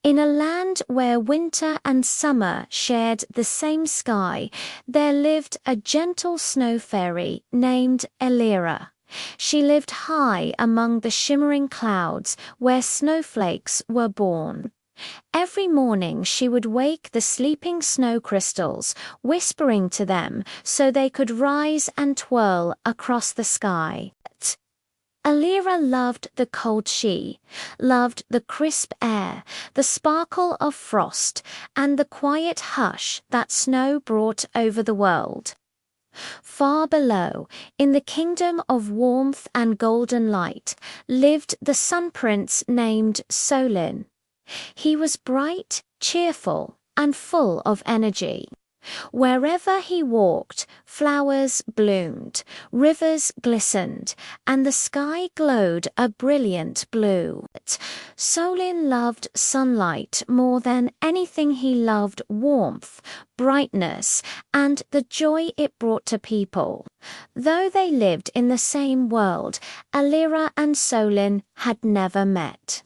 In a land where winter and summer shared the same sky, there lived a gentle snow fairy named Elira. She lived high among the shimmering clouds where snowflakes were born. Every morning she would wake the sleeping snow crystals, whispering to them so they could rise and twirl across the sky. Elira loved the cold she loved the crisp air, the sparkle of frost, and the quiet hush that snow brought over the world. Far below, in the kingdom of warmth and golden light, lived the sun prince named Solen. He was bright, cheerful, and full of energy. Wherever he walked, flowers bloomed, rivers glistened, and the sky glowed a brilliant blue. Solen loved sunlight more than anything. He loved warmth, brightness, and the joy it brought to people. Though they lived in the same world, Elira and Solen had never met.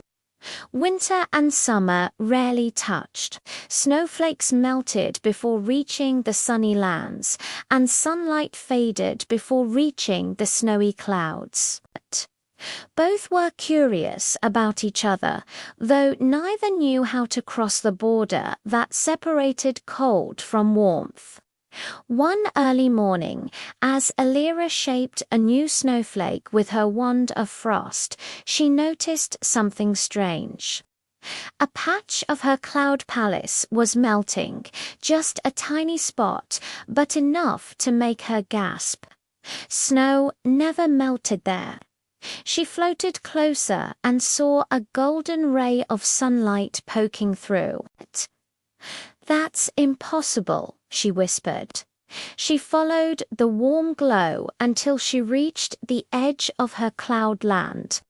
Winter and summer rarely touched. Snowflakes melted before reaching the sunny lands, and sunlight faded before reaching the snowy clouds. Both were curious about each other, though neither knew how to cross the border that separated cold from warmth. One early morning, as Elira shaped a new snowflake with her wand of frost, she noticed something strange. A patch of her cloud palace was melting, just a tiny spot, but enough to make her gasp. Snow never melted there. She floated closer and saw a golden ray of sunlight poking through. "That's impossible," she whispered. She followed the warm glow until she reached the edge of her cloud land.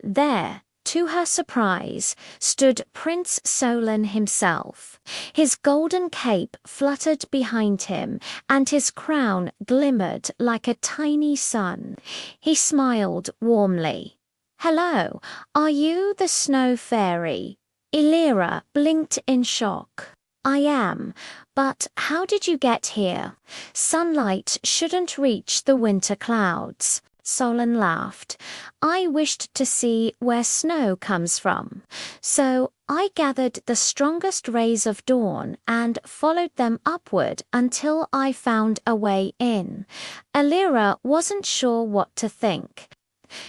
There, to her surprise, stood Prince Solen himself. His golden cape fluttered behind him, and his crown glimmered like a tiny sun. He smiled warmly. "Hello, are you the snow fairy?" Elira blinked in shock. "I am, but how did you get here? Sunlight shouldn't reach the winter clouds." Solen laughed. "I wished to see where snow comes from, so I gathered the strongest rays of dawn and followed them upward until I found a way in." Elira wasn't sure what to think.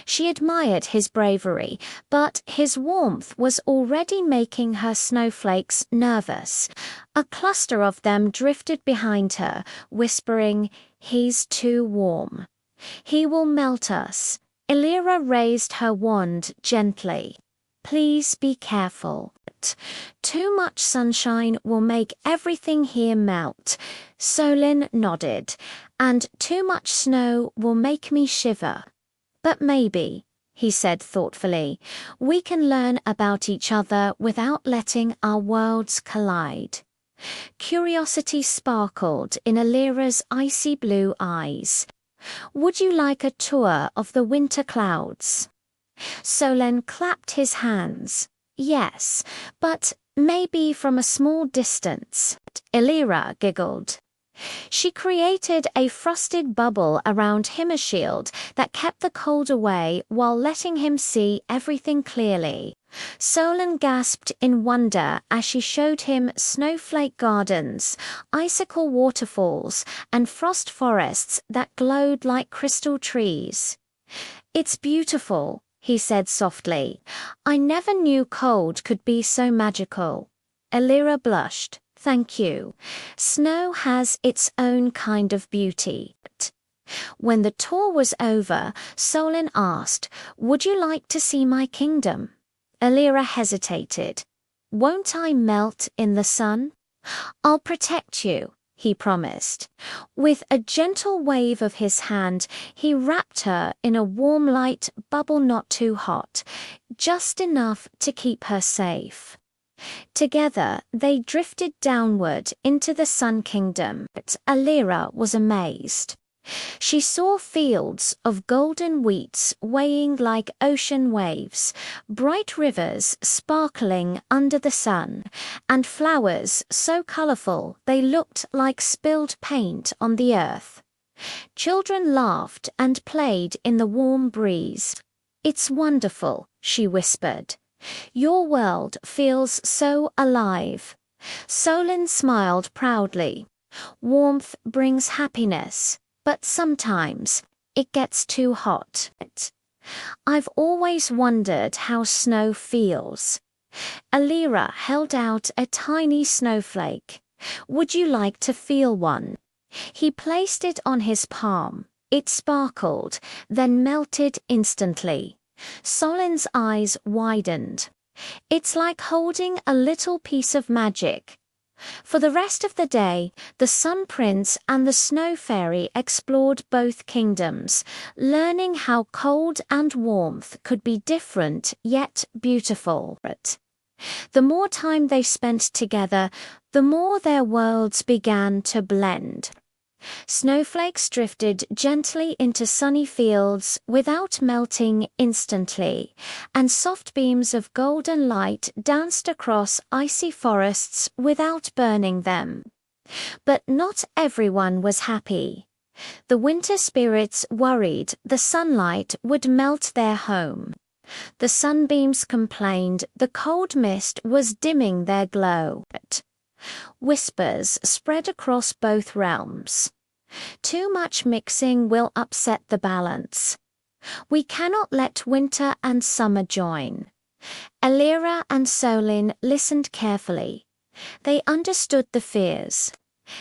She admired his bravery, but his warmth was already making her snowflakes nervous. A cluster of them drifted behind her, whispering, "He's too warm. He will melt us." Elira raised her wand gently. "Please be careful. Too much sunshine will make everything here melt." Solen nodded. "And too much snow will make me shiver. But maybe," he said thoughtfully, "we can learn about each other without letting our worlds collide." Curiosity sparkled in Elira's icy blue eyes. "Would you like a tour of the winter clouds?" Solen clapped his hands. "Yes, but maybe from a small distance." Elira giggled. She created a frosted bubble around him, a shield that kept the cold away while letting him see everything clearly. Solen gasped in wonder as she showed him snowflake gardens, icicle waterfalls, and frost forests that glowed like crystal trees. "It's beautiful," he said softly. "I never knew cold could be so magical." Elira blushed. "Thank you. Snow has its own kind of beauty." When the tour was over, Solen asked, "Would you like to see my kingdom?" Elira hesitated. "Won't I melt in the sun?" "I'll protect you," he promised. With a gentle wave of his hand, he wrapped her in a warm light bubble, not too hot, just enough to keep her safe. Together, they drifted downward into the Sun Kingdom. But Elira was amazed. She saw fields of golden wheats weighing like ocean waves, bright rivers sparkling under the sun, and flowers so colorful they looked like spilled paint on the earth. Children laughed and played in the warm breeze. "It's wonderful," she whispered. "Your world feels so alive." Solen smiled proudly. "Warmth brings happiness, but sometimes it gets too hot. I've always wondered how snow feels." Elira held out a tiny snowflake. "Would you like to feel one?" He placed it on his palm. It sparkled, then melted instantly. Solen's eyes widened. "It's like holding a little piece of magic." For the rest of the day, the Sun Prince and the Snow Fairy explored both kingdoms, learning how cold and warmth could be different yet beautiful. The more time they spent together, the more their worlds began to blend. Snowflakes drifted gently into sunny fields without melting instantly, and soft beams of golden light danced across icy forests without burning them. But not everyone was happy. The winter spirits worried the sunlight would melt their home. The sunbeams complained the cold mist was dimming their glow. Whispers spread across both realms. "Too much mixing will upset the balance. We cannot let winter and summer join." Elira and Solen listened carefully. They understood the fears.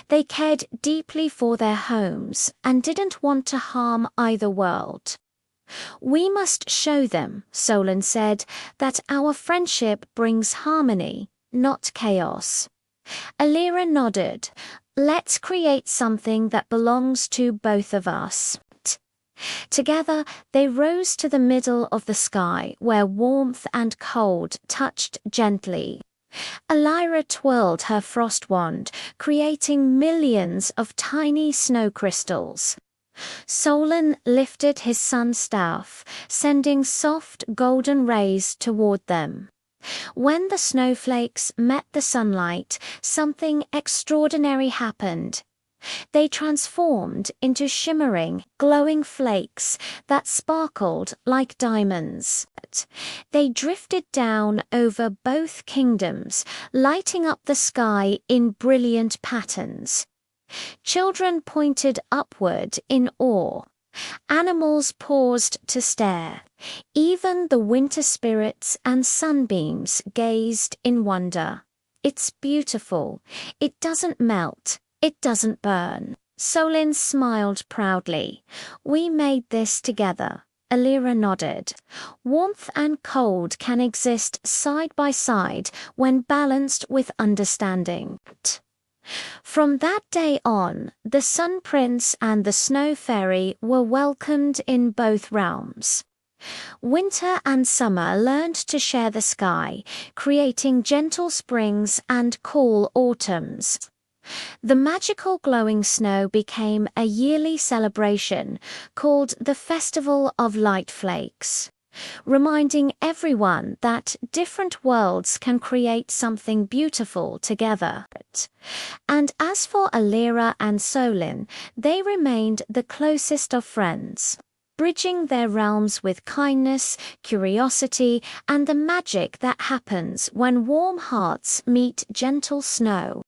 They cared deeply for their homes and didn't want to harm either world. "We must show them," Solen said, "that our friendship brings harmony, not chaos." Elira nodded. "Let's create something that belongs to both of us." Together, they rose to the middle of the sky where warmth and cold touched gently. Elira twirled her frost wand, creating millions of tiny snow crystals. Solen lifted his sun staff, sending soft golden rays toward them. When the snowflakes met the sunlight, something extraordinary happened. They transformed into shimmering, glowing flakes that sparkled like diamonds. They drifted down over both kingdoms, lighting up the sky in brilliant patterns. Children pointed upward in awe. Animals paused to stare. Even the winter spirits and sunbeams gazed in wonder. "It's beautiful. It doesn't melt. It doesn't burn." Solen smiled proudly. "We made this together." Elira nodded. "Warmth and cold can exist side by side when balanced with understanding." From that day on, the Sun Prince and the Snow Fairy were welcomed in both realms. Winter and summer learned to share the sky, creating gentle springs and cool autumns. The magical glowing snow became a yearly celebration called the Festival of Light Flakes, reminding everyone that different worlds can create something beautiful together. And as for Elira and Solen, they remained the closest of friends, bridging their realms with kindness, curiosity, and the magic that happens when warm hearts meet gentle snow.